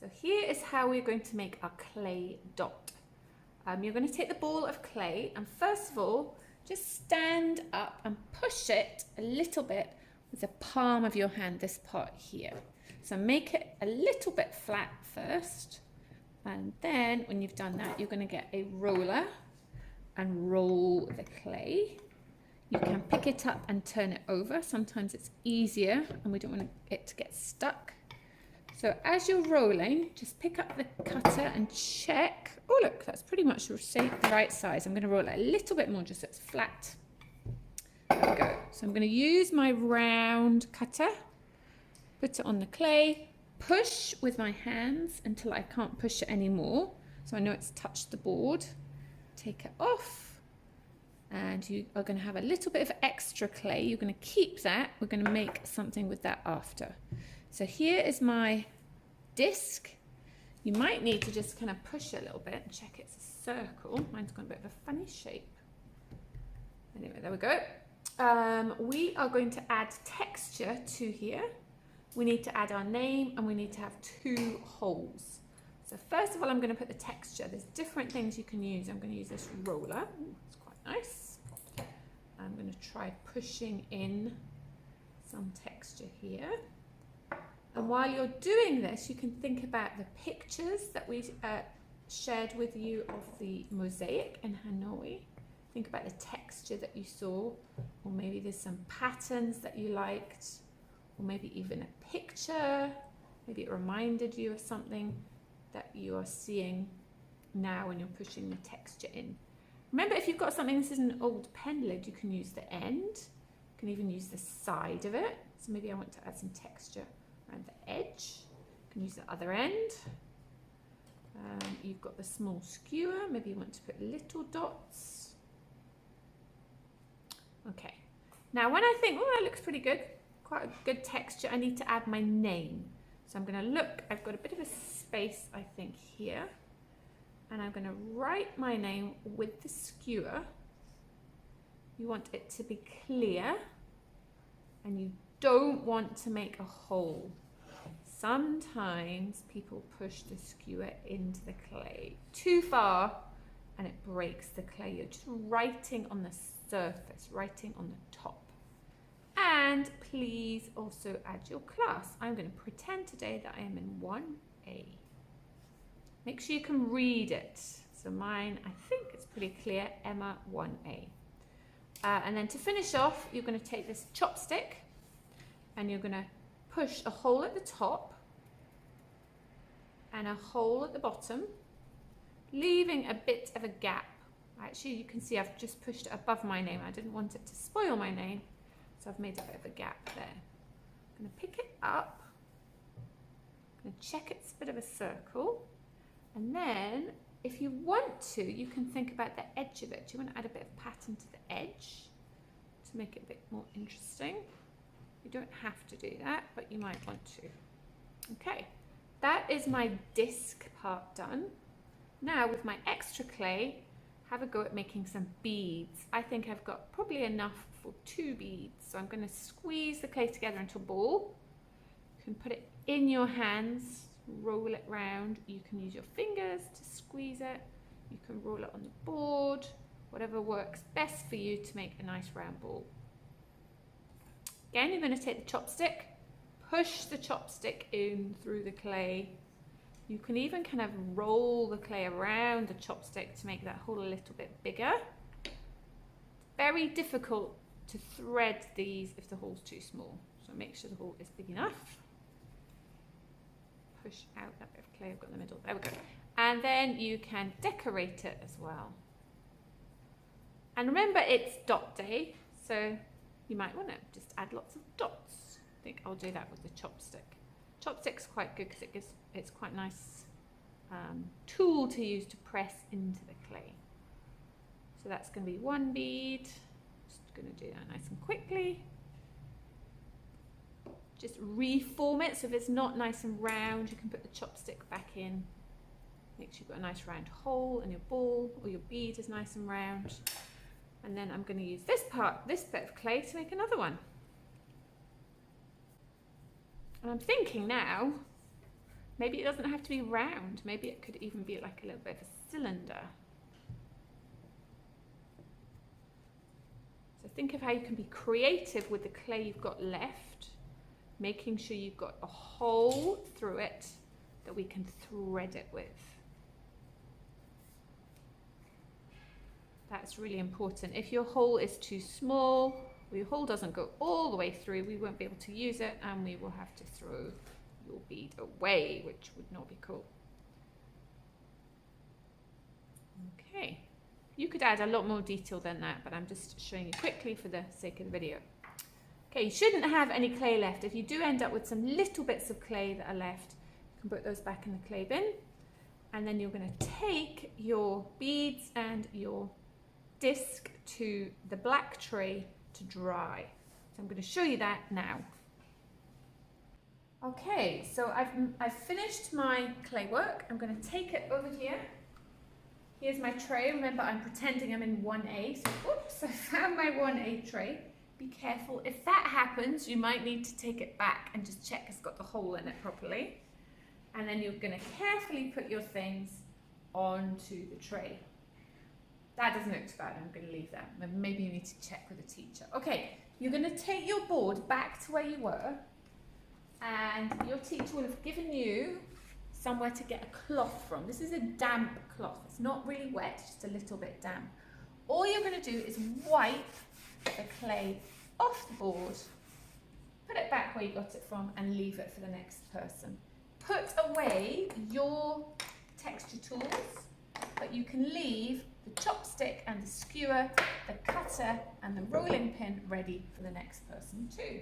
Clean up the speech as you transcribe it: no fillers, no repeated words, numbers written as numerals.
So here is how we're going to make our clay dot. You're going to take the ball of clay and first of all, just stand up and push it a little bit with the palm of your hand, this part here. So make it a little bit flat first. And then when you've done that, you're going to get a roller and roll the clay. You can pick it up and turn it over. Sometimes it's easier and we don't want it to get stuck. So as you're rolling, just pick up the cutter and check. Oh, look, that's pretty much the right size. I'm going to roll it a little bit more just so it's flat. There we go. So I'm going to use my round cutter, put it on the clay, push with my hands until I can't push it anymore. So I know it's touched the board. Take it off. And you are going to have a little bit of extra clay. You're going to keep that. We're going to make something with that after. So here is my disc. You might need to just kind of push it a little bit and check it's a circle. Mine's got a bit of a funny shape. Anyway, there we go. We are going to add texture to here. We need to add our name and we need to have 2 holes. So first of all, I'm going to put the texture. There's different things you can use. I'm going to use this roller. Ooh, it's quite nice. I'm going to try pushing in some texture here. And while you're doing this, you can think about the pictures that we shared with you of the mosaic in Hanoi. Think about the texture that you saw, or maybe there's some patterns that you liked, or maybe even a picture. Maybe it reminded you of something that you are seeing now when you're pushing the texture in. Remember, if you've got something, this is an old pen lid, you can use the end. You can even use the side of it. So maybe I want to add some texture around the edge. You can use the other end. You've got the small skewer. Maybe you want to put little dots. Okay. Now when I think, oh, that looks pretty good, quite a good texture, I need to add my name. So I'm going to look, I've got a bit of a space, I think, here. And I'm going to write my name with the skewer. You want it to be clear. And you don't want to make a hole. Sometimes people push the skewer into the clay too far and it breaks the clay. You're just writing on the surface, writing on the top. And please also add your class. I'm going to pretend today that I am in 1A. Make sure you can read it. So mine, I think it's pretty clear, Emma 1A. And then to finish off, you're going to take this chopstick and you're going to push a hole at the top and a hole at the bottom, leaving a bit of a gap. Actually, you can see I've just pushed it above my name. I didn't want it to spoil my name, so I've made a bit of a gap there. I'm going to pick it up. I'm going to check it's a bit of a circle. And then, if you want to, you can think about the edge of it. Do you want to add a bit of pattern to the edge to make it a bit more interesting? You don't have to do that, but you might want to. Okay, that is my disc part done. Now, with my extra clay, have a go at making some beads. I think I've got probably enough for 2 beads. So I'm going to squeeze the clay together into a ball. You can put it in your hands, roll it round. You can use your fingers to squeeze it. You can roll it on the board. Whatever works best for you to make a nice round ball. Again, you're going to take the chopstick, push the chopstick in through the clay. You can even kind of roll the clay around the chopstick to make that hole a little bit bigger. It's very difficult to thread these if the hole's too small. So make sure the hole is big enough. Push out that bit of clay I've got in the middle. There we go. And then you can decorate it as well. And remember, it's dot day, so you might want to just add lots of dots. I think I'll do that with the chopstick. Chopstick's quite good because it's quite a nice tool to use to press into the clay. So that's going to be 1 bead. Just going to do that nice and quickly. Just reform it, so if it's not nice and round, you can put the chopstick back in. Make sure you've got a nice round hole and your ball or your bead is nice and round. And then I'm going to use this bit of clay to make another one. And I'm thinking now, Maybe it doesn't have to be round. Maybe it could even be like a little bit of a cylinder. So think of how you can be creative with the clay you've got left, making sure you've got a hole through it that we can thread it with. That's really important. If your hole is too small, or your hole doesn't go all the way through, we won't be able to use it and we will have to throw your bead away, which would not be cool. Okay, you could add a lot more detail than that, but I'm just showing you quickly for the sake of the video. Okay, you shouldn't have any clay left. If you do end up with some little bits of clay that are left, you can put those back in the clay bin. And then you're going to take your beads and your disc to the black tray to dry. So I'm going to show you that now. Okay, so I've finished my clay work. I'm going to take it over here. Here's my tray. Remember, I'm pretending I'm in 1A. So, oops, I found my 1A tray. Be careful. If that happens, you might need to take it back and just check it's got the hole in it properly. And then you're going to carefully put your things onto the tray. That doesn't look too bad. I'm going to leave that. Maybe you need to check with the teacher. Okay, you're going to take your board back to where you were, and your teacher will have given you somewhere to get a cloth from. This is a damp cloth. It's not really wet, just a little bit damp. All you're going to do is wipe the clay off the board, put it back where you got it from, and leave it for the next person. Put away your texture tools, but you can leave the chopstick and the skewer, the cutter and the rolling pin ready for the next person too.